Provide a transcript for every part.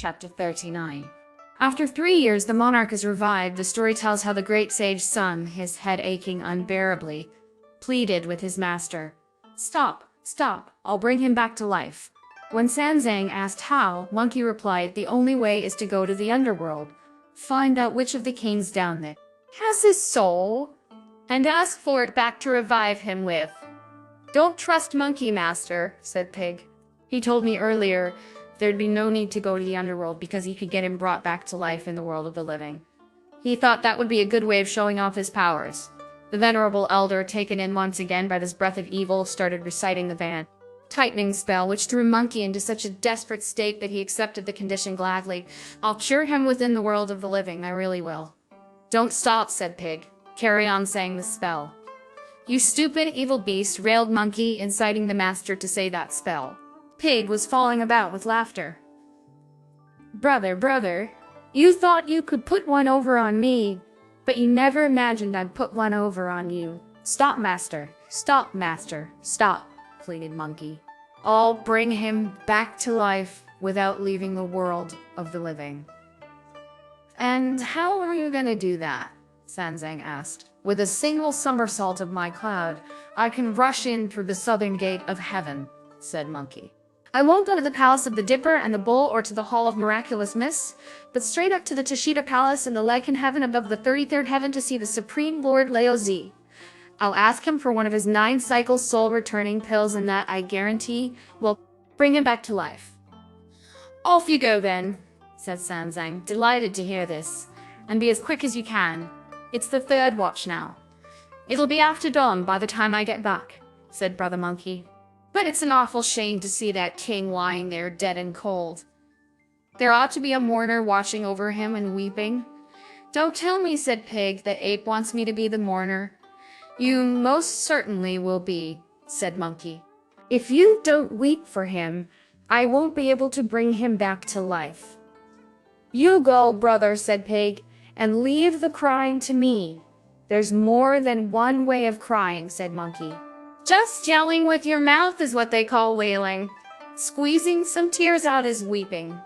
Chapter 39. After 3 years, the monarch is revived. The story tells how the great sage's son, his head aching unbearably, pleaded with his master. "Stop, stop, I'll bring him back to life." When Sanzang asked how, Monkey replied, "The only way is to go to the underworld, find out which of the kings down there has his soul, and ask for it back to revive him with." "Don't trust Monkey, master," said Pig. "He told me earlier there'd be no need to go to the underworld because he could get him brought back to life in the world of the living. He thought that would be a good way of showing off his powers." The venerable elder, taken in once again by this breath of evil, started reciting the band tightening spell, which threw Monkey into such a desperate state that he accepted the condition gladly. "I'll cure him within the world of the living, I really will." "Don't stop," said Pig. "Carry on saying the spell." "You stupid, evil beast," railed Monkey, inciting the master to say that spell. Pig was falling about with laughter. Brother, you thought you could put one over on me, but you never imagined I'd put one over on you." "Stop, master, stop," pleaded Monkey. "I'll bring him back to life without leaving the world of the living." "And how are you gonna do that?" Sanzang asked. "With a single somersault of my cloud, I can rush in through the southern gate of heaven," said Monkey. "I won't go to the palace of the Dipper and the Bull or to the Hall of Miraculous Mists, but straight up to the Tashita Palace in the Lycan Heaven above the 33rd heaven to see the Supreme Lord Laozi. I'll ask him for one of his 9-cycle soul-returning pills, and that, I guarantee, will bring him back to life." "Off you go, then," said Sanzang, delighted to hear this. "And be as quick as you can. It's the 3rd watch now." "It'll be after dawn by the time I get back," said Brother Monkey. "But it's an awful shame to see that king lying there dead and cold. There ought to be a mourner watching over him and weeping." "Don't tell me," said Pig, "that Ape wants me to be the mourner." "You most certainly will be," said Monkey. "If you don't weep for him, I won't be able to bring him back to life." "You go, brother," said Pig, "and leave the crying to me." "There's more than one way of crying," said Monkey. "Just yelling with your mouth is what they call wailing. Squeezing some tears out is weeping.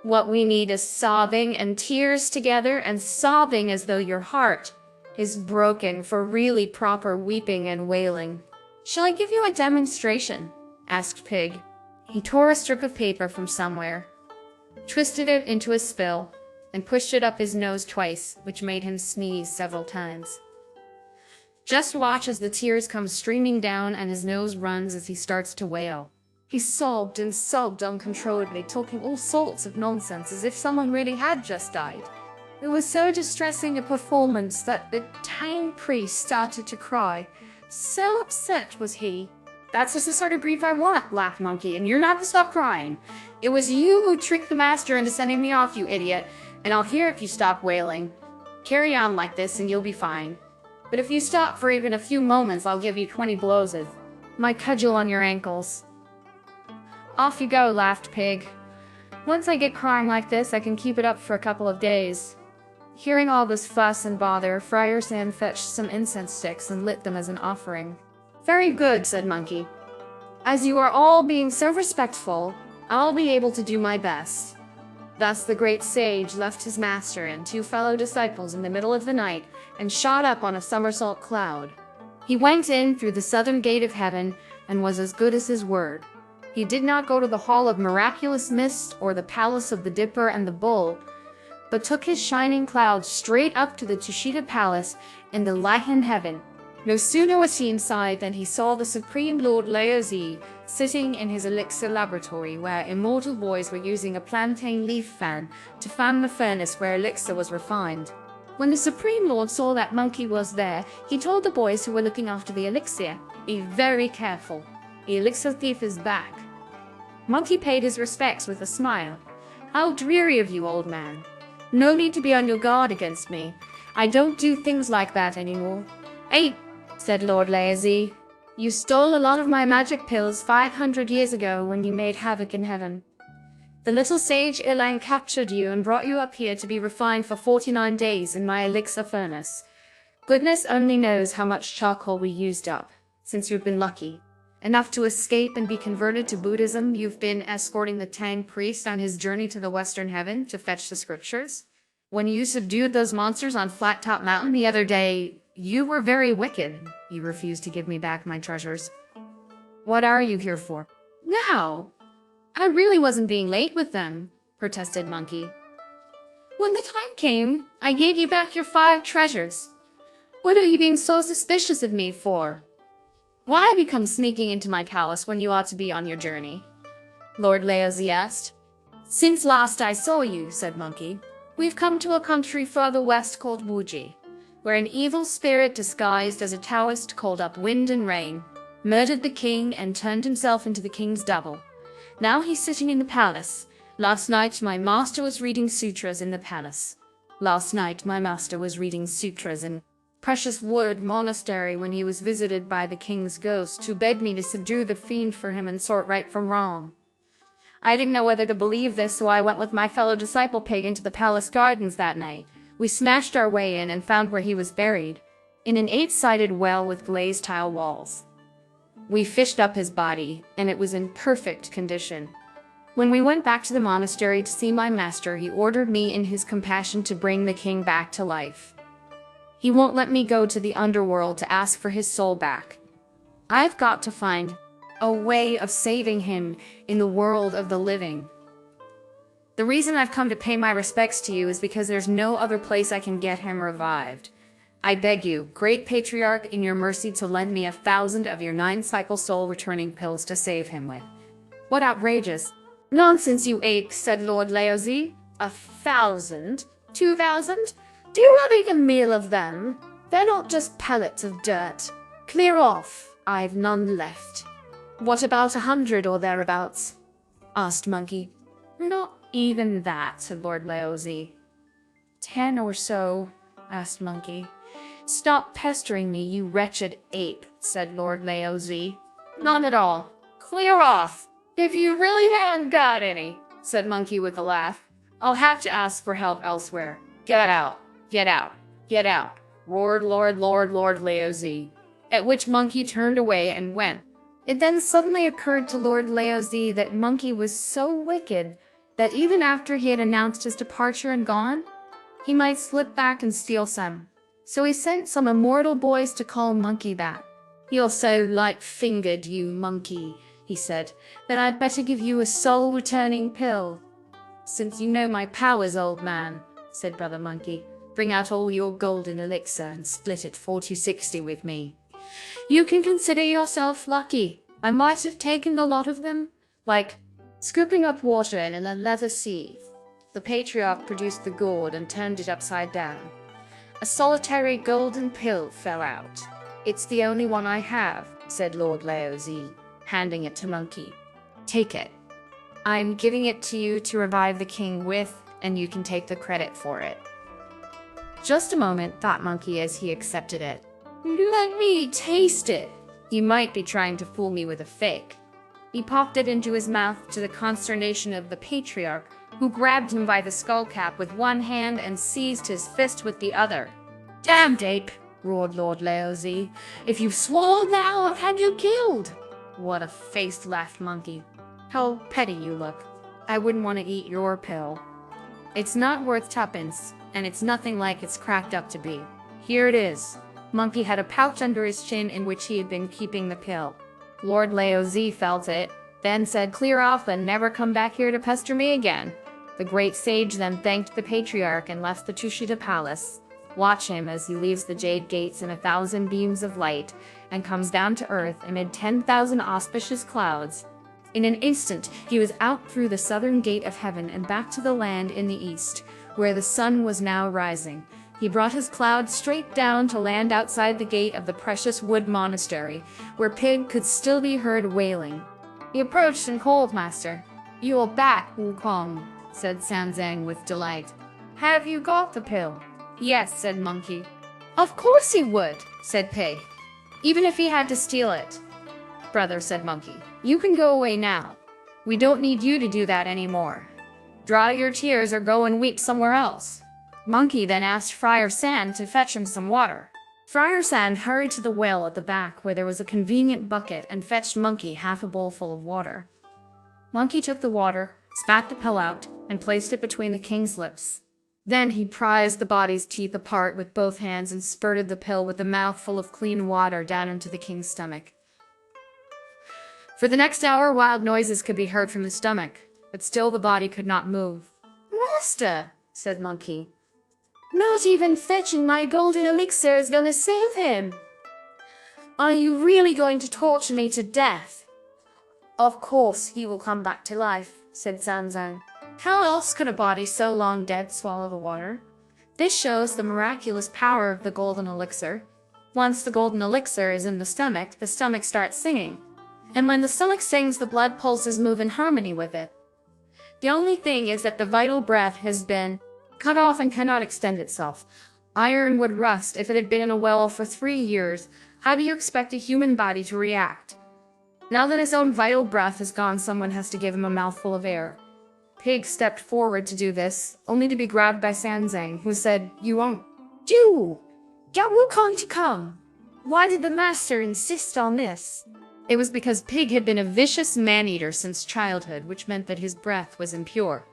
What we need is sobbing and tears together, and sobbing as though your heart is broken for really proper weeping and wailing." "Shall I give you a demonstration?" asked Pig. He tore a strip of paper from somewhere, twisted it into a spill, and pushed it up his nose twice, which made him sneeze several times. "Just watch as the tears come streaming down and his nose runs as he starts to wail." He sobbed and sobbed uncontrollably, talking all sorts of nonsense as if someone really had just died. It was so distressing a performance that the tang priest started to cry. So upset was he. "That's just the sort of grief I want," laughed Monkey, "and you're not to stop crying. It was you who tricked the master into sending me off, you idiot, and I'll hear if you stop wailing. Carry on like this and you'll be fine. But if you stop for even a few moments, I'll give you 20 blows of my cudgel on your ankles." "Off you go," laughed Pig. "Once I get crying like this, I can keep it up for a couple of days." Hearing all this fuss and bother, Friar Sam fetched some incense sticks and lit them as an offering. "Very good," said Monkey. "As you are all being so respectful, I'll be able to do my best." Thus the great sage left his master and 2 fellow disciples in the middle of the night and shot up on a somersault cloud. He went in through the southern gate of heaven and was as good as his word. He did not go to the Hall of Miraculous Mist or the Palace of the Dipper and the Bull, but took his shining cloud straight up to the Tashita Palace in the Lycan Heaven. No sooner was he inside than he saw the Supreme Lord Laozi sitting in his elixir laboratory, where immortal boys were using a plantain leaf fan to fan the furnace where elixir was refined. When the Supreme Lord saw that Monkey was there, he told the boys who were looking after the elixir, "Be very careful. The elixir thief is back." Monkey paid his respects with a smile. "How dreary of you, old man. No need to be on your guard against me. I don't do things like that anymore." "Ape," said Lord Laozi, "you stole a lot of my magic pills 500 years ago when you made havoc in heaven. The little sage Ilang captured you and brought you up here to be refined for 49 days in my elixir furnace. Goodness only knows how much charcoal we used up, since you've been lucky. Enough to escape and be converted to Buddhism, you've been escorting the Tang priest on his journey to the Western Heaven to fetch the scriptures. When you subdued those monsters on Flat Top Mountain the other day, you were very wicked. You refused to give me back my treasures. What are you here for? Now, I really wasn't being late with them, protested Monkey. When the time came, I gave you back your 5 treasures. What are you being so suspicious of me for? Why have you come sneaking into my palace when you ought to be on your journey? Lord Laozi asked. Since last I saw you, said Monkey, we've come to a country further west called Wuji, where an evil spirit disguised as a Taoist called up wind and rain, murdered the king and turned himself into the king's double. Now he's sitting in the palace. Last night my master was reading sutras in the palace. Last night my master was reading sutras in Precious Wood Monastery when he was visited by the king's ghost, who begged me to subdue the fiend for him and sort right from wrong. I didn't know whether to believe this, so I went with my fellow disciple pig into the palace gardens that night. We smashed our way in and found where he was buried, in an 8-sided well with glazed tile walls. We fished up his body, and it was in perfect condition. When we went back to the monastery to see my master, he ordered me in his compassion to bring the king back to life. He won't let me go to the underworld to ask for his soul back. I've got to find a way of saving him in the world of the living. The reason I've come to pay my respects to you is because there's no other place I can get him revived. I beg you, great patriarch, in your mercy to lend me 1,000 of your 9-cycle soul-returning pills to save him with. What outrageous nonsense, you ape, said Lord Laozi. 1,000? 2,000? Do you not make a meal of them? They're not just pellets of dirt. Clear off. I've none left. What about 100 or thereabouts? Asked Monkey. Not even that, said Lord Laozi. 10 or so, asked Monkey. Stop pestering me, you wretched ape, said Lord Laozi. None at all. Clear off. If you really haven't got any, said Monkey with a laugh, I'll have to ask for help elsewhere. Get out. Get out. Get out. Roared Lord Laozi, at which Monkey turned away and went. It then suddenly occurred to Lord Laozi that Monkey was so wicked that even after he had announced his departure and gone, he might slip back and steal some. So he sent some immortal boys to call Monkey back. You're so light-fingered, you monkey, he said, that I'd better give you a soul-returning pill. Since you know my powers, old man, said Brother Monkey, bring out all your golden elixir and split it 40-60 with me. You can consider yourself lucky. I might have taken a lot of them, like scooping up water in a leather sieve. The patriarch produced the gourd and turned it upside down. A solitary golden pill fell out. It's the only one I have, said Lord Laozi, handing it to Monkey. Take it. I'm giving it to you to revive the king with, and you can take the credit for it. Just a moment, thought Monkey as he accepted it. Let me taste it. You might be trying to fool me with a fake. He popped it into his mouth to the consternation of the patriarch, who grabbed him by the skullcap with one hand and seized his fist with the other. Damned ape, roared Lord Laozi. If you've swallowed now, I've had you killed. What a face, laughed Monkey. How petty you look. I wouldn't want to eat your pill. It's not worth 2pence, and it's nothing like it's cracked up to be. Here it is. Monkey had a pouch under his chin in which he had been keeping the pill. Lord Laozi felt it, then said, clear off and never come back here to pester me again. The great sage then thanked the patriarch and left the Tushita palace. Watch him as he leaves the jade gates in 1,000 beams of light and comes down to earth amid 10,000 auspicious clouds. In an instant, he was out through the southern gate of heaven and back to the land in the east, where the sun was now rising. He brought his cloud straight down to land outside the gate of the Precious Wood Monastery, where Pig could still be heard wailing. He approached and called, Master. You're back, Wukong, said Sanzang with delight. Have you got the pill? Yes, said Monkey. Of course he would, said Pig, even if he had to steal it. Brother, said Monkey, you can go away now. We don't need you to do that anymore. Dry your tears or go and weep somewhere else. Monkey then asked Friar Sand to fetch him some water. Friar Sand hurried to the well at the back where there was a convenient bucket and fetched Monkey half a bowl full of water. Monkey took the water, spat the pill out, and placed it between the king's lips. Then he prized the body's teeth apart with both hands and spurted the pill with a mouthful of clean water down into the king's stomach. For the next hour, wild noises could be heard from the stomach, but still the body could not move. "Master," said Monkey, "not even fetching my golden elixir is gonna save him. Are you really going to torture me to death?" "Of course he will come back to life," said Sanzang. "How else could a body so long dead swallow the water?" This shows the miraculous power of the golden elixir. Once the golden elixir is in the stomach starts singing. And when the stomach sings, the blood pulses move in harmony with it. The only thing is that the vital breath has been cut off and cannot extend itself. Iron would rust if it had been in a well for 3 years. How do you expect a human body to react? Now that his own vital breath is gone, someone has to give him a mouthful of air. Pig stepped forward to do this, only to be grabbed by Sanzang, who said, "You won't do. Get Wukong to come." Why did the master insist on this? It was because Pig had been a vicious man-eater since childhood, which meant that his breath was impure.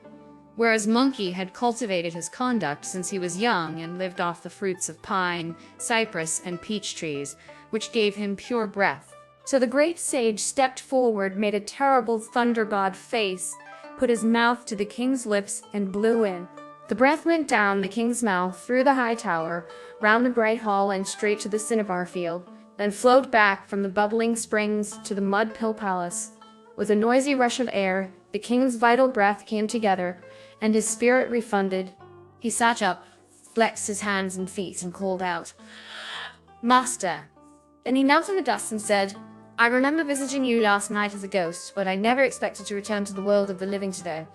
Whereas Monkey had cultivated his conduct since he was young and lived off the fruits of pine, cypress, and peach trees, which gave him pure breath. So the great sage stepped forward, made a terrible thunder god face, put his mouth to the king's lips, and blew in. The breath went down the king's mouth, through the high tower, round the bright hall, and straight to the cinnabar field, then flowed back from the bubbling springs to the mud pill palace. With a noisy rush of air, the king's vital breath came together, and his spirit refunded. He sat up, flexed his hands and feet, and called out, "Master." Then he knelt in the dust and said, "I remember visiting you last night as a ghost, but I never expected to return to the world of the living today."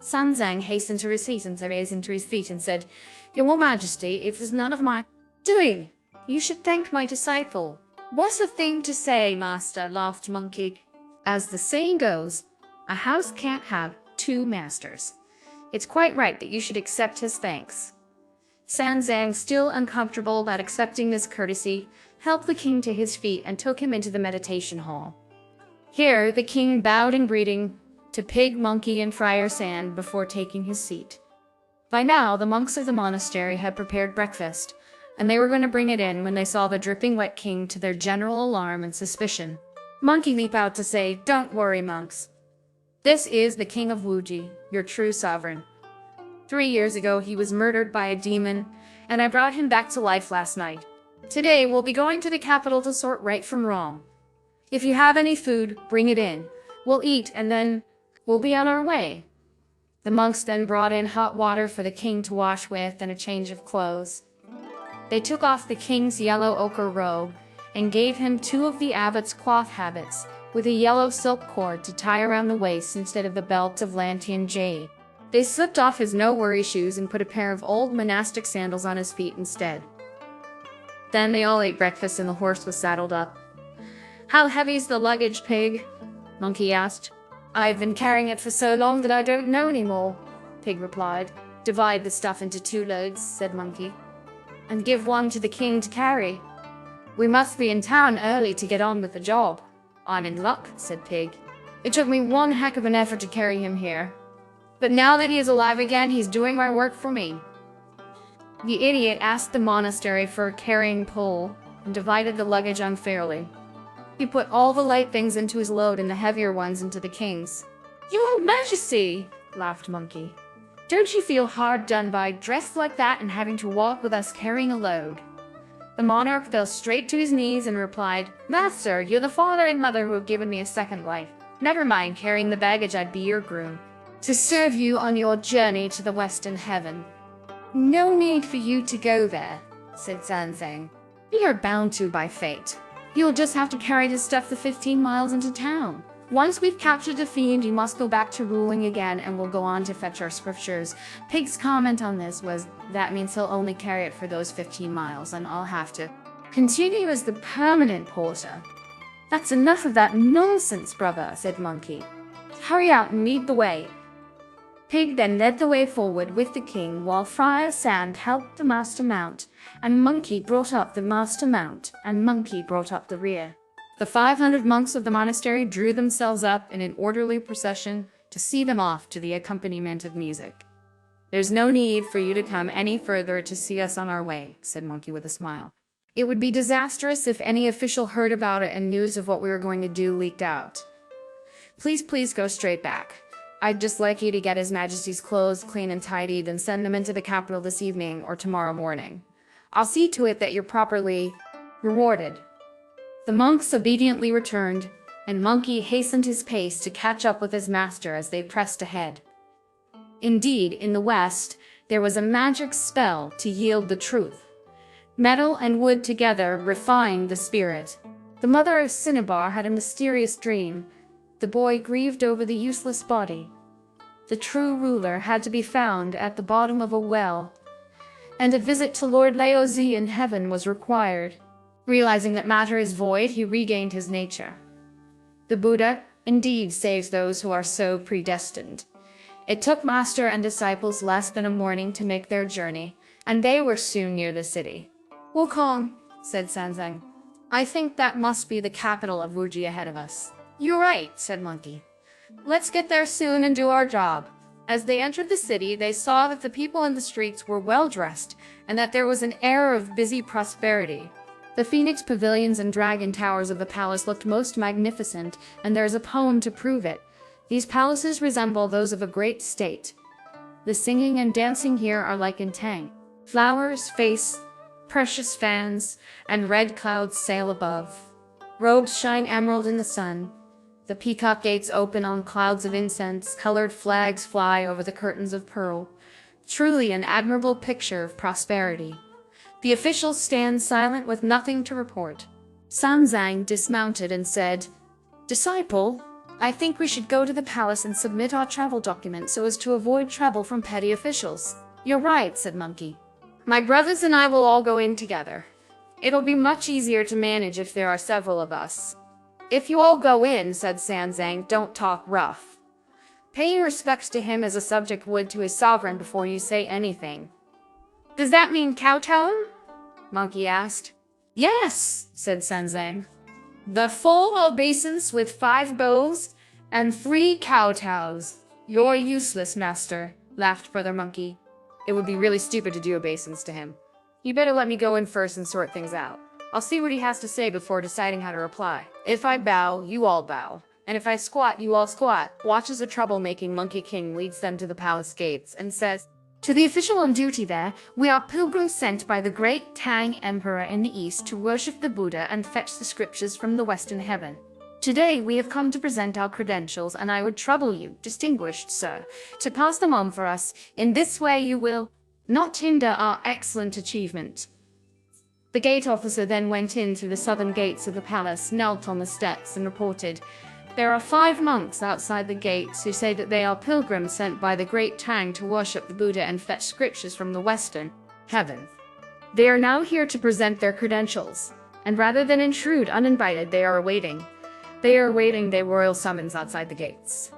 Sanzang hastened to his seat and raised to his feet and said, "Your Majesty, it was none of my doing. You should thank my disciple." "What's the thing to say, Master?" laughed Monkey. "As the saying goes, a house can't have 2 masters. It's quite right that you should accept his thanks." Sanzang, still uncomfortable about accepting this courtesy, helped the king to his feet and took him into the meditation hall. Here, the king bowed in greeting to Pig, Monkey, and Friar Sand before taking his seat. By now, the monks of the monastery had prepared breakfast, and they were going to bring it in when they saw the dripping wet king, to their general alarm and suspicion. Monkey leaped out to say, "Don't worry, monks. This is the king of Wuji, your true sovereign. 3 years ago, he was murdered by a demon, and I brought him back to life last night. Today, we'll be going to the capital to sort right from wrong. If you have any food, bring it in. We'll eat, and then we'll be on our way." The monks then brought in hot water for the king to wash with and a change of clothes. They took off the king's yellow ochre robe and gave him 2 of the abbot's cloth habits with a yellow silk cord to tie around the waist instead of the belt of Lantian jade. They slipped off his no-worry shoes and put a pair of old monastic sandals on his feet instead. Then they all ate breakfast and the horse was saddled up. "How heavy's the luggage, Pig?" Monkey asked. "I've been carrying it for so long that I don't know anymore," Pig replied. "Divide the stuff into 2 loads," said Monkey, "and give 1 to the king to carry. We must be in town early to get on with the job." "I'm in luck," said Pig. "It took me one heck of an effort to carry him here. But now that he is alive again, he's doing my work for me." The idiot asked the monastery for a carrying pole and divided the luggage unfairly. He put all the light things into his load and the heavier ones into the king's. "Your Majesty," laughed Monkey, "don't you feel hard done by, dressed like that and having to walk with us carrying a load?" The monarch fell straight to his knees and replied, "Master, you're the father and mother who have given me a second life. Never mind carrying the baggage, I'd be your groom, to serve you on your journey to the western heaven." "No need for you to go there," said Sanzang. "You're bound to by fate. You'll just have to carry this stuff the 15 miles into town. Once we've captured the fiend, you must go back to ruling again, and we'll go on to fetch our scriptures." Pig's comment on this was, "That means he'll only carry it for those 15 miles, and I'll have to continue as the permanent porter." "That's enough of that nonsense, brother," said Monkey. "Hurry out and lead the way." Pig then led the way forward with the king, while Friar Sand helped the master mount, and Monkey brought up the master mount, and Monkey brought up the rear. The 500 monks of the monastery drew themselves up in an orderly procession to see them off to the accompaniment of music. "There's no need for you to come any further to see us on our way," said Monkey with a smile. "It would be disastrous if any official heard about it and news of what we were going to do leaked out. Please go straight back. I'd just like you to get His Majesty's clothes clean and tidied and send them into the capital this evening or tomorrow morning. I'll see to it that you're properly rewarded." The monks obediently returned, and Monkey hastened his pace to catch up with his master as they pressed ahead. Indeed, in the West, there was a magic spell to yield the truth. Metal and wood together refined the spirit. The mother of Cinnabar had a mysterious dream. The boy grieved over the useless body. The true ruler had to be found at the bottom of a well, and a visit to Lord Laozi in heaven was required. Realizing that matter is void, he regained his nature. The Buddha indeed saves those who are so predestined. It took master and disciples less than a morning to make their journey, and they were soon near the city. "Wukong," said Sanzang, "I think that must be the capital of Wuji ahead of us." "You're right," said Monkey. "Let's get there soon and do our job." As they entered the city, they saw that the people in the streets were well-dressed and that there was an air of busy prosperity. The phoenix pavilions and dragon towers of the palace looked most magnificent, and there's a poem to prove it. These palaces resemble those of a great state. The singing and dancing here are like in Tang. Flowers, precious fans, and red clouds sail above. Robes shine emerald in the sun. The peacock gates open on clouds of incense, colored flags fly over the curtains of pearl. Truly an admirable picture of prosperity. The officials stand silent with nothing to report. Sanzang dismounted and said, "Disciple, I think we should go to the palace and submit our travel documents so as to avoid trouble from petty officials." "You're right," said Monkey. "My brothers and I will all go in together. It'll be much easier to manage if there are several of us." "If you all go in," said Sanzang, "don't talk rough. Pay your respects to him as a subject would to his sovereign before you say anything." "Does that mean kowtowing?" Monkey asked. "Yes," said Sanzang. "The full obeisance with 5 bows and 3 kowtows." "You're useless, master," laughed Brother Monkey. "It would be really stupid to do obeisance to him. You better let me go in first and sort things out. I'll see what he has to say before deciding how to reply. If I bow, you all bow. And if I squat, you all squat." Watch as a troublemaking Monkey King leads them to the palace gates and says, "To the official on duty there, we are pilgrims sent by the great Tang Emperor in the east to worship the Buddha and fetch the scriptures from the western heaven. Today we have come to present our credentials, and I would trouble you, distinguished sir, to pass them on for us. In this way you will not hinder our excellent achievement." The gate officer then went in through the southern gates of the palace, knelt on the steps, and reported, "There are 5 monks outside the gates who say that they are pilgrims sent by the great Tang to worship the Buddha and fetch scriptures from the western heaven. They are now here to present their credentials, and rather than intrude uninvited, they are awaiting the royal summons outside the gates."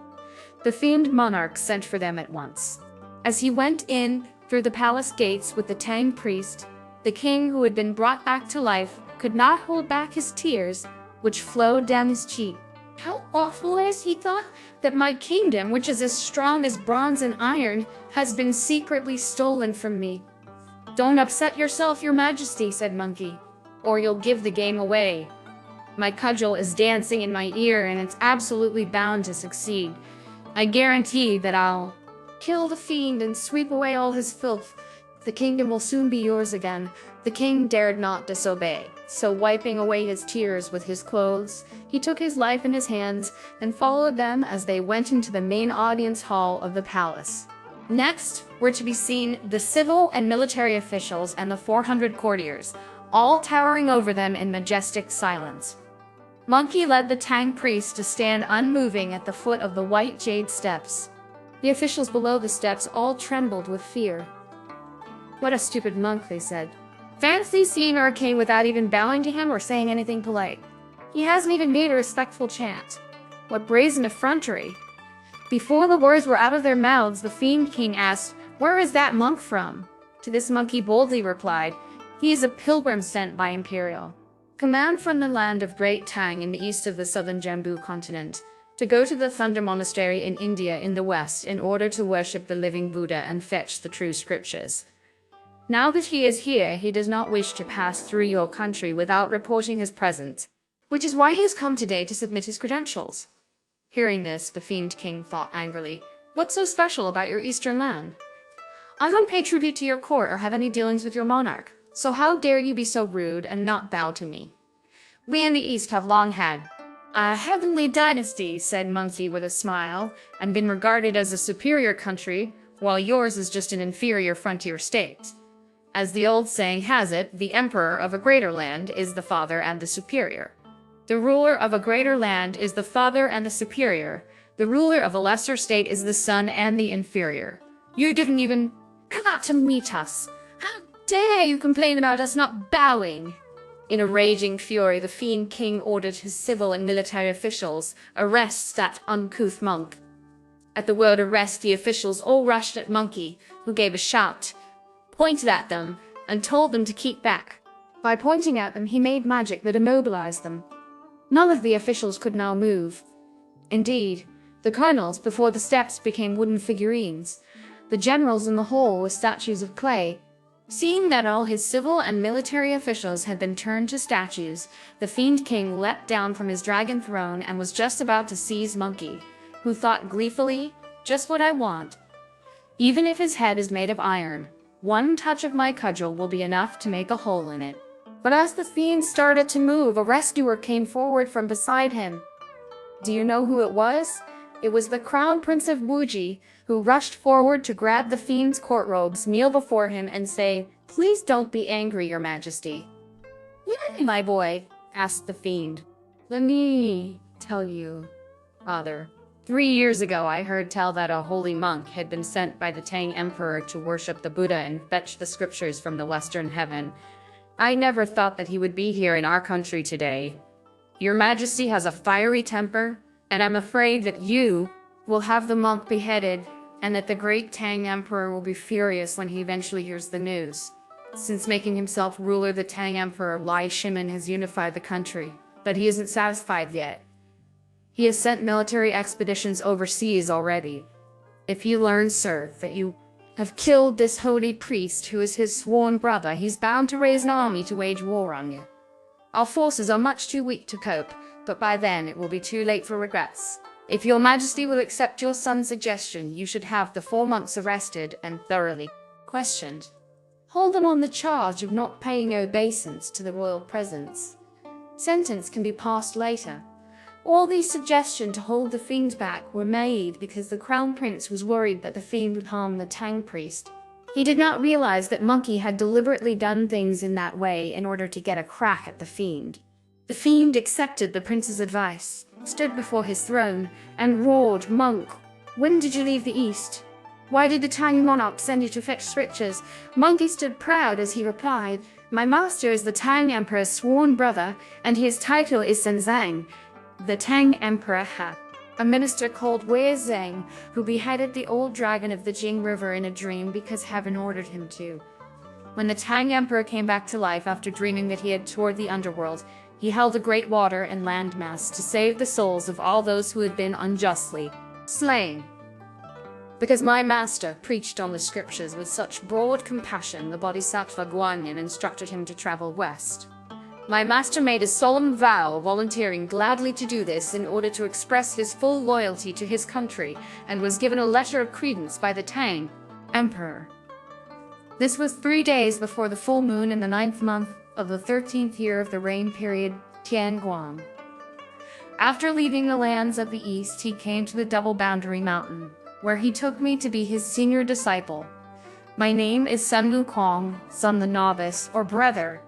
The fiend monarch sent for them at once. As he went in through the palace gates with the Tang priest, the king, who had been brought back to life, could not hold back his tears, which flowed down his cheek. "How awful is," he thought, "that my kingdom, which is as strong as bronze and iron, has been secretly stolen from me." "Don't upset yourself, your majesty," said Monkey, "or you'll give the game away. My cudgel is dancing in my ear, and it's absolutely bound to succeed. I guarantee that I'll kill the fiend and sweep away all his filth. The kingdom will soon be yours again." The king dared not disobey, so wiping away his tears with his clothes, he took his life in his hands and followed them as they went into the main audience hall of the palace. Next were to be seen the civil and military officials and the 400 courtiers, all towering over them in majestic silence. Monkey led the Tang priest to stand unmoving at the foot of the white jade steps. The officials below the steps all trembled with fear. "What a stupid monk," they said. "Fancy seeing our king without even bowing to him or saying anything polite. He hasn't even made a respectful chant. What brazen effrontery! Before the words were out of their mouths, the Fiend King asked, "Where is that monk from?" To this monkey boldly replied, "He is a pilgrim sent by Imperial command from the land of Great Tang in the east of the southern Jambu continent, to go to the Thunder Monastery in India in the west in order to worship the living Buddha and fetch the true scriptures. Now that he is here, he does not wish to pass through your country without reporting his presence, which is why he has come today to submit his credentials." Hearing this, the Fiend King thought angrily, "What's so special about your eastern land? I don't pay tribute to your court or have any dealings with your monarch, so how dare you be so rude and not bow to me? We in the east have long had a heavenly dynasty," said Monkey with a smile, "and been regarded as a superior country, while yours is just an inferior frontier state. As the old saying has it, the emperor of a greater land is the father and the superior. The ruler of a greater land is the father and the superior. The ruler of a lesser state is the son and the inferior. You didn't even come out to meet us. How dare you complain about us not bowing?" In a raging fury, the Fiend King ordered his civil and military officials arrest that uncouth monk. At the word arrest, the officials all rushed at Monkey, who gave a shout, pointed at them, and told them to keep back. By pointing at them, he made magic that immobilized them. None of the officials could now move. Indeed, the colonels before the steps became wooden figurines. The generals in the hall were statues of clay. Seeing that all his civil and military officials had been turned to statues, the Fiend King leapt down from his dragon throne and was just about to seize Monkey, who thought gleefully, "Just what I want. Even if his head is made of iron, one touch of my cudgel will be enough to make a hole in it." But as the fiend started to move, a rescuer came forward from beside him. Do you know who it was? It was the Crown Prince of Wuji, who rushed forward to grab the fiend's court robes, kneel before him, and say, "Please don't be angry, your majesty." "Why, my boy?" asked the fiend. "Let me tell you, father. 3 years ago I heard tell that a holy monk had been sent by the Tang Emperor to worship the Buddha and fetch the scriptures from the western heaven. I never thought that he would be here in our country today. Your Majesty has a fiery temper, and I'm afraid that you will have the monk beheaded, and that the great Tang Emperor will be furious when he eventually hears the news. Since making himself ruler, the Tang Emperor Lai Shimin has unified the country, but he isn't satisfied yet. He has sent military expeditions overseas already. If he learns, sir, that you have killed this holy priest who is his sworn brother, he's bound to raise an army to wage war on you. Our forces are much too weak to cope, but by then it will be too late for regrets. If your Majesty will accept your son's suggestion, you should have the 4 monks arrested and thoroughly questioned. Hold them on the charge of not paying obeisance to the royal presence. Sentence can be passed later. All these suggestions to hold the fiend back were made because the Crown Prince was worried that the fiend would harm the Tang priest. He did not realize that Monkey had deliberately done things in that way in order to get a crack at the fiend. The fiend accepted the prince's advice, stood before his throne, and roared, "Monk, when did you leave the east? Why did the Tang monarch send you to fetch scriptures?" Monkey stood proud as he replied, "My master is the Tang Emperor's sworn brother, and his title is Senzang." The Tang Emperor had a minister called Wei Zheng, who beheaded the old dragon of the Jing River in a dream because heaven ordered him to. When the Tang Emperor came back to life after dreaming that he had toured the underworld, he held a great water and land mass to save the souls of all those who had been unjustly slain. Because my master preached on the scriptures with such broad compassion, the Bodhisattva Guanyin instructed him to travel west. My master made a solemn vow, volunteering gladly to do this in order to express his full loyalty to his country, and was given a letter of credence by the Tang Emperor. This was 3 days before the full moon in the 9th month of the 13th year of the reign period, Tianguang. After leaving the lands of the east, he came to the Double Boundary Mountain, where he took me to be his senior disciple. My name is Sun Wukong, son the novice, or brother,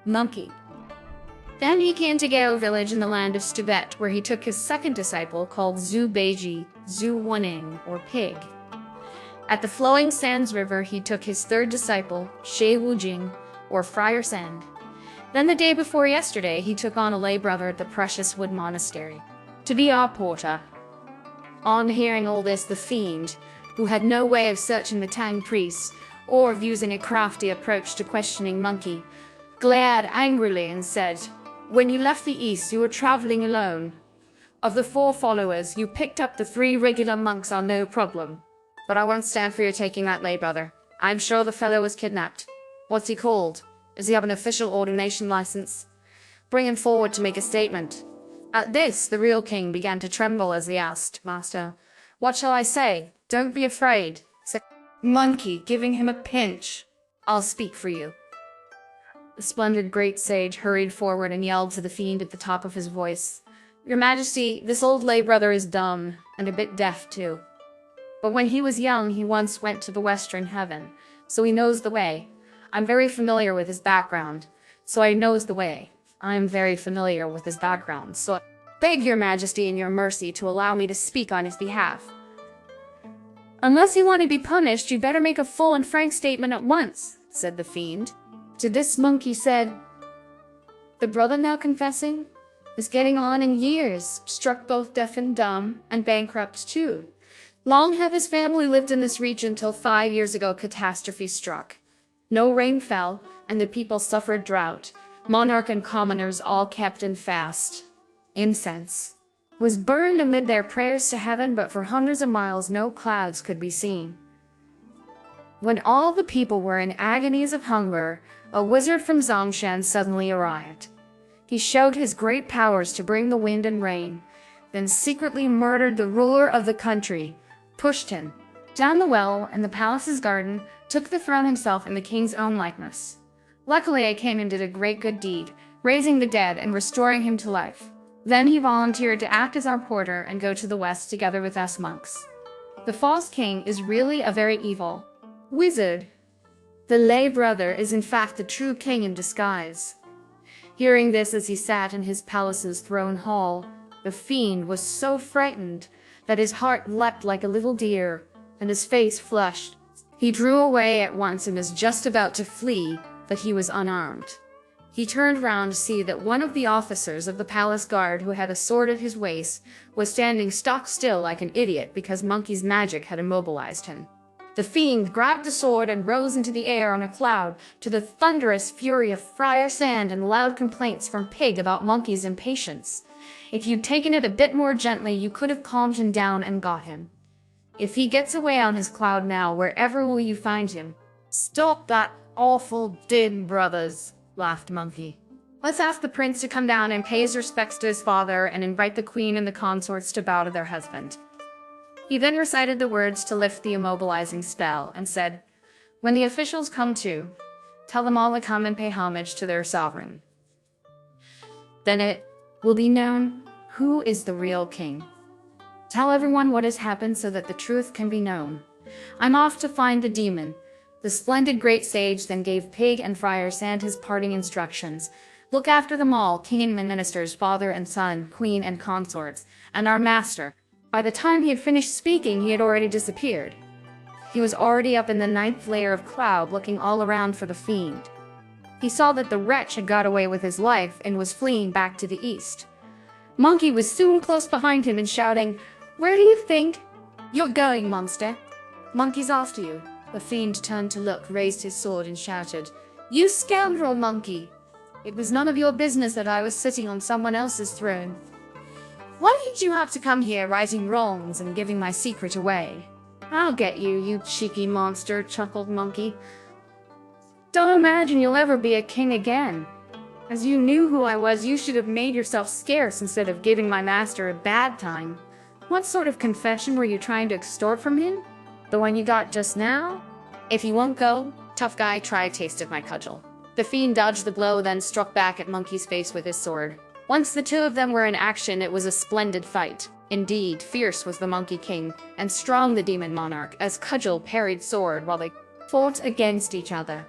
Monkey. Then he came to Gao village in the land of Tibet, where he took his second disciple called Zhu Beiji, Zhu Wanning, or Pig. At the Flowing Sands River, he took his third disciple, She Wujing, or Friar Sand. Then the day before yesterday, he took on a lay brother at the Precious Wood Monastery, to be our porter. On hearing all this, the fiend, who had no way of searching the Tang priests or of using a crafty approach to questioning Monkey, glared angrily and said, "When you left the east, you were traveling alone. Of the 4 followers, you picked up the 3 regular monks on no problem. But I won't stand for your taking that lay brother. I'm sure the fellow was kidnapped. What's he called? Does he have an official ordination license? Bring him forward to make a statement." At this, the real king began to tremble as he asked, "Master, what shall I say?" "Don't be afraid," said Monkey, giving him a pinch. "I'll speak for you." The splendid great sage hurried forward and yelled to the fiend at the top of his voice, "Your Majesty, this old lay brother is dumb, and a bit deaf too. But when he was young, he once went to the Western Heaven, so he knows the way. I'm very familiar with his background, so I knows the way. I'm very familiar with his background, so I beg your Majesty in your mercy to allow me to speak on his behalf." "Unless you want to be punished, you'd better make a full and frank statement at once," said the fiend. To this Monkey said, "The brother now confessing is getting on in years, struck both deaf and dumb, and bankrupt too. Long have his family lived in this region till 5 years ago catastrophe struck. No rain fell, and the people suffered drought. Monarch and commoners all kept in fast. Incense was burned amid their prayers to heaven, but for hundreds of miles no clouds could be seen. When all the people were in agonies of hunger, a wizard from Zongshan suddenly arrived. He showed his great powers to bring the wind and rain, then secretly murdered the ruler of the country, pushed him down the well in the palace's garden, took the throne himself in the king's own likeness. Luckily I came and did a great good deed, raising the dead and restoring him to life. Then he volunteered to act as our porter and go to the west together with us monks. The false king is really a very evil wizard. The lay brother is in fact the true king in disguise." Hearing this as he sat in his palace's throne hall, the fiend was so frightened that his heart leapt like a little deer, and his face flushed. He drew away at once and was just about to flee, but he was unarmed. He turned round to see that one of the officers of the palace guard, who had a sword at his waist, was standing stock still like an idiot because Monkey's magic had immobilized him. The fiend grabbed the sword and rose into the air on a cloud, to the thunderous fury of Friar Sand and loud complaints from Pig about Monkey's impatience. If you'd taken it a bit more gently, you could have calmed him down and got him. If he gets away on his cloud now, wherever will you find him? "Stop that awful din, brothers," laughed Monkey. "Let's ask the prince to come down and pay his respects to his father and invite the queen and the consorts to bow to their husband." He then recited the words to lift the immobilizing spell and said, "When the officials come to, tell them all to come and pay homage to their sovereign. Then it will be known who is the real king. Tell everyone what has happened so that the truth can be known. I'm off to find the demon." The splendid great sage then gave Pig and Friar Sand his parting instructions. "Look after them all, king and ministers, father and son, queen and consorts, and our master." By the time he had finished speaking, he had already disappeared. He was already up in the 9th layer of cloud, looking all around for the fiend. He saw that the wretch had got away with his life and was fleeing back to the east. Monkey was soon close behind him and shouting, "Where do you think you're going, monster? Monkey's after you." The fiend turned to look, raised his sword and shouted, "You scoundrel, Monkey! It was none of your business that I was sitting on someone else's throne. Why did you have to come here righting wrongs and giving my secret away?" "I'll get you, you cheeky monster," chuckled Monkey. "Don't imagine you'll ever be a king again. As you knew who I was, you should have made yourself scarce instead of giving my master a bad time. What sort of confession were you trying to extort from him? The one you got just now? If you won't go, tough guy, try a taste of my cudgel." The fiend dodged the blow, then struck back at Monkey's face with his sword. Once the two of them were in action, it was a splendid fight. Indeed, fierce was the Monkey King, and strong the Demon Monarch, as cudgel parried sword while they fought against each other.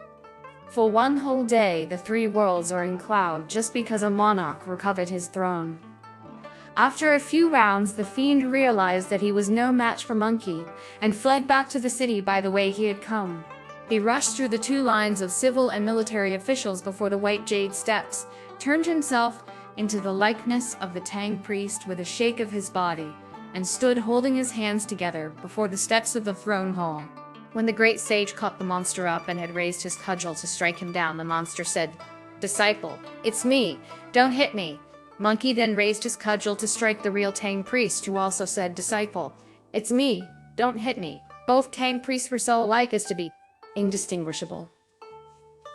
For one whole day, the 3 worlds are in cloud just because a monarch recovered his throne. After a few rounds, the fiend realized that he was no match for Monkey, and fled back to the city by the way he had come. He rushed through the 2 lines of civil and military officials before the White Jade Steps, turned himself into the likeness of the Tang priest with a shake of his body, and stood holding his hands together before the steps of the throne hall. When the great sage caught the monster up and had raised his cudgel to strike him down, the monster said, "Disciple, it's me. Don't hit me." Monkey then raised his cudgel to strike the real Tang priest, who also said, "Disciple, it's me. Don't hit me." Both Tang priests were so alike as to be indistinguishable.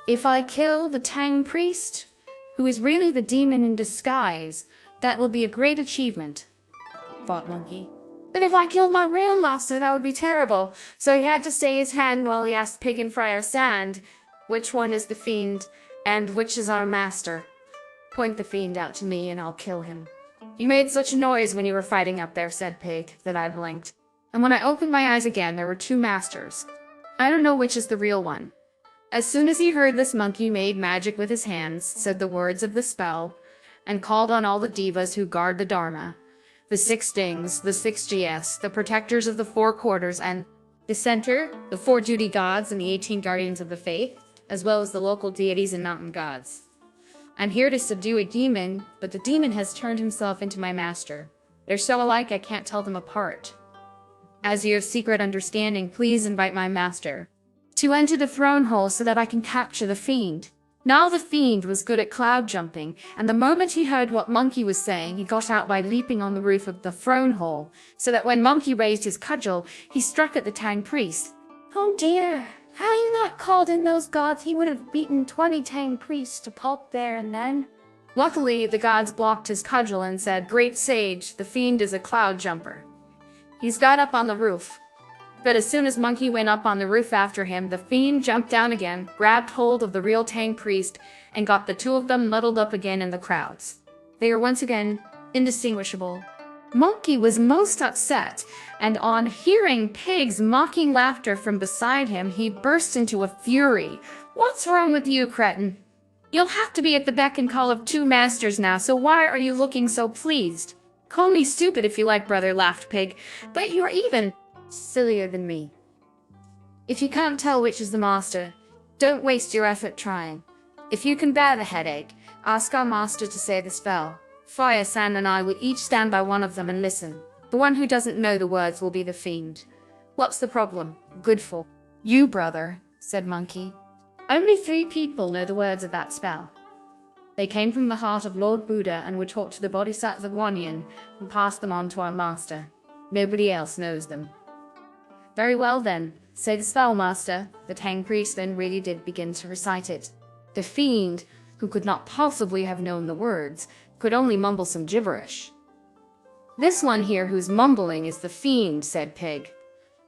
"If I kill the Tang priest, who is really the demon in disguise, that will be a great achievement," thought Monkey. "But if I killed my real master, that would be terrible." So he had to stay his hand while he asked Pig and Friar Sand, "Which one is the fiend, and which is our master? Point the fiend out to me, and I'll kill him." "You made such a noise when you were fighting up there," said Pig, that I blinked. "And when I opened my eyes again, there were two masters. I don't know which is the real one." As soon as he heard this, Monkey made magic with his hands, said the words of the spell, and called on all the devas who guard the Dharma, the 6 Dings, the 6 GS, the protectors of the 4 quarters, and the center, the 4 duty gods and the 18 guardians of the faith, as well as the local deities and mountain gods. "I'm here to subdue a demon, but the demon has turned himself into my master. They're so alike I can't tell them apart. As you have secret understanding, please invite my master to enter the throne hall so that I can capture the fiend." Now the fiend was good at cloud jumping, and the moment he heard what Monkey was saying, he got out by leaping on the roof of the throne hall, so that when Monkey raised his cudgel, he struck at the Tang priest. "Oh dear, had you not called in those gods, he would have beaten 20 Tang priests to pulp there and then." Luckily, the gods blocked his cudgel and said, "Great sage, the fiend is a cloud jumper. He's got up on the roof." But as soon as Monkey went up on the roof after him, the fiend jumped down again, grabbed hold of the real Tang priest, and got the two of them muddled up again in the crowds. They were once again indistinguishable. Monkey was most upset, and on hearing Pig's mocking laughter from beside him, he burst into a fury. "What's wrong with you, cretin? You'll have to be at the beck and call of 2 masters now, so why are you looking so pleased?" "Call me stupid if you like, brother," laughed Pig, "but you're even sillier than me. If you can't tell which is the master, don't waste your effort trying. If you can bear the headache, ask our master to say the spell. Friar Sand and I will each stand by one of them and listen. The one who doesn't know the words will be the fiend. What's the problem? Good for you, brother," said Monkey. "Only 3 people know the words of that spell. They came from the heart of Lord Buddha and were taught to the Bodhisattvas of Guanyin and passed them on to our master. Nobody else knows them." "Very well then, say the spell, master." The Tang priest then really did begin to recite it. The fiend, who could not possibly have known the words, could only mumble some gibberish. "This one here who's mumbling is the fiend," said Pig,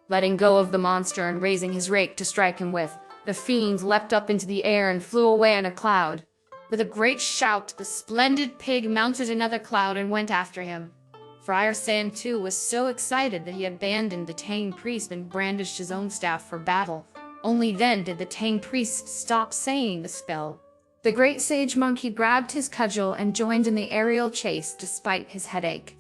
letting go of the monster and raising his rake to strike him with. The fiend leapt up into the air and flew away in a cloud. With a great shout, the splendid Pig mounted another cloud and went after him. Friar Sand, too, was so excited that he abandoned the Tang priest and brandished his own staff for battle. Only then did the Tang priest stop saying the spell. The great sage Monkey grabbed his cudgel and joined in the aerial chase despite his headache.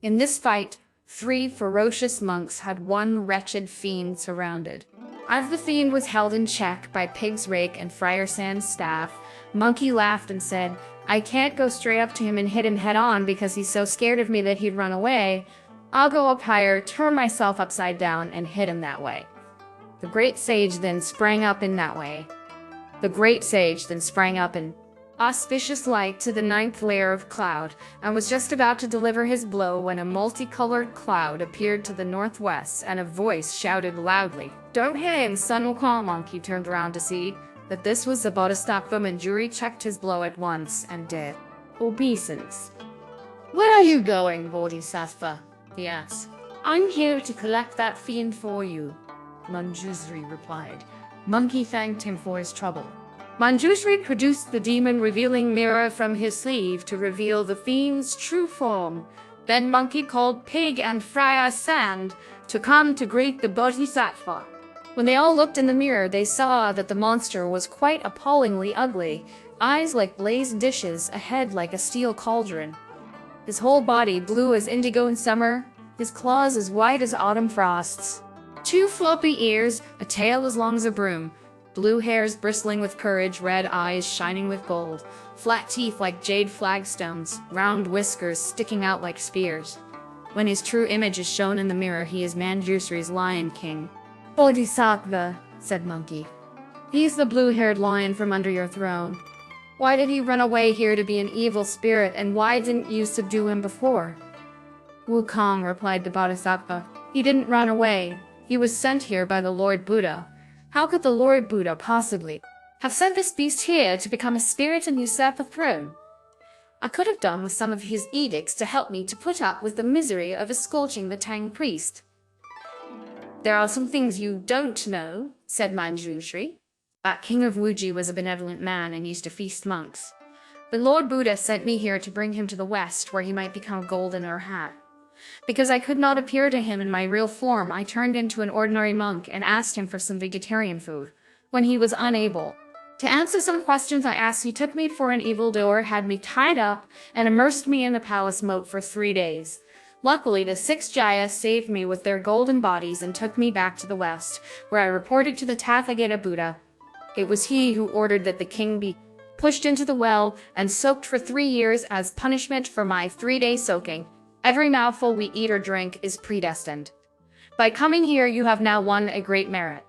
In this fight, 3 ferocious monks had one wretched fiend surrounded. As the fiend was held in check by Pig's rake and Friar Sand's staff, Monkey laughed and said, "I can't go straight up to him and hit him head on because he's so scared of me that he'd run away. I'll go up higher, turn myself upside down, and hit him that way." The great sage then sprang up in auspicious light to the 9th layer of cloud, and was just about to deliver his blow when a multicolored cloud appeared to the northwest, and a voice shouted loudly, "Don't hit him, son Wukong." Monkey turned around to see that this was the Bodhisattva Manjuri, checked his blow at once and did obeisance. "Where are you going, Bodhisattva?" he asked. "I'm here to collect that fiend for you," Manjusri replied. Monkey thanked him for his trouble. Manjusri produced the demon-revealing mirror from his sleeve to reveal the fiend's true form. Then Monkey called Pig and Friar Sand to come to greet the Bodhisattva. When they all looked in the mirror, they saw that the monster was quite appallingly ugly. Eyes like glazed dishes, a head like a steel cauldron. His whole body blue as indigo in summer, his claws as white as autumn frosts. 2 floppy ears, a tail as long as a broom, blue hairs bristling with courage, red eyes shining with gold, flat teeth like jade flagstones, round whiskers sticking out like spears. When his true image is shown in the mirror, he is Manjushri's Lion King. Bodhisattva, said Monkey. He's the blue-haired lion from under your throne. Why did he run away here to be an evil spirit, and why didn't you subdue him before? Wukong, replied the Bodhisattva. He didn't run away. He was sent here by the Lord Buddha. How could the Lord Buddha possibly have sent this beast here to become a spirit and usurp the throne? I could have done with some of his edicts to help me to put up with the misery of escorting the Tang priest. There are some things you don't know, said Manjushri. That king of Wuji was a benevolent man and used to feast monks. The Lord Buddha sent me here to bring him to the west, where he might become golden or hat. Because I could not appear to him in my real form, I turned into an ordinary monk and asked him for some vegetarian food. When he was unable to answer some questions I asked, he took me for an evildoer, had me tied up, and immersed me in the palace moat for 3 days. Luckily, the 6 Jayas saved me with their golden bodies and took me back to the west, where I reported to the Tathagata Buddha. It was he who ordered that the king be pushed into the well and soaked for 3 years as punishment for my 3-day soaking. Every mouthful we eat or drink is predestined. By coming here, you have now won a great merit.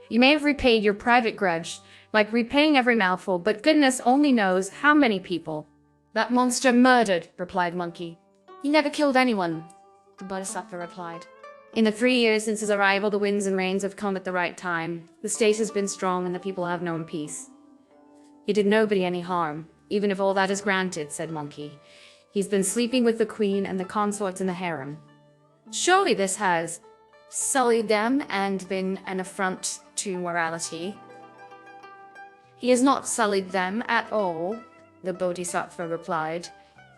You may have repaid your private grudge, like repaying every mouthful, but goodness only knows how many people that monster murdered, replied Monkey. He never killed anyone, the Bodhisattva replied. In the 3 years since his arrival, the winds and rains have come at the right time. The state has been strong and the people have known peace. He did nobody any harm, even if all that is granted, said Monkey. He's been sleeping with the queen and the consorts in the harem. Surely this has sullied them and been an affront to morality. He has not sullied them at all, the Bodhisattva replied.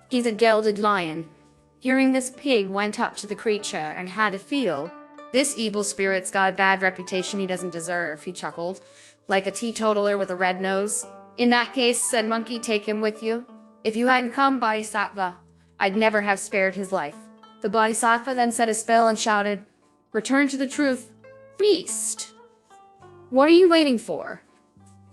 He's a gelded lion. Hearing this, pig went up to the creature and had a feel. This evil spirit's got a bad reputation he doesn't deserve, he chuckled, like a teetotaler with a red nose. In that case, said Monkey, take him with you. If you hadn't come, Bodhisattva, I'd never have spared his life. The Bodhisattva then set a spell and shouted, Return to the truth, beast! What are you waiting for?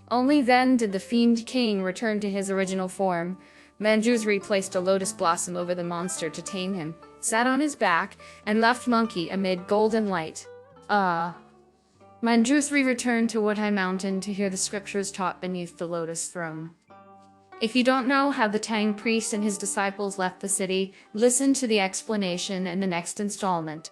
Only then did the fiend king return to his original form. Manjushri placed a lotus blossom over the monster to tame him, sat on his back, and left Monkey amid golden light. Manjushri returned to Wutai Mountain to hear the scriptures taught beneath the lotus throne. If you don't know how the Tang priest and his disciples left the city, listen to the explanation in the next installment.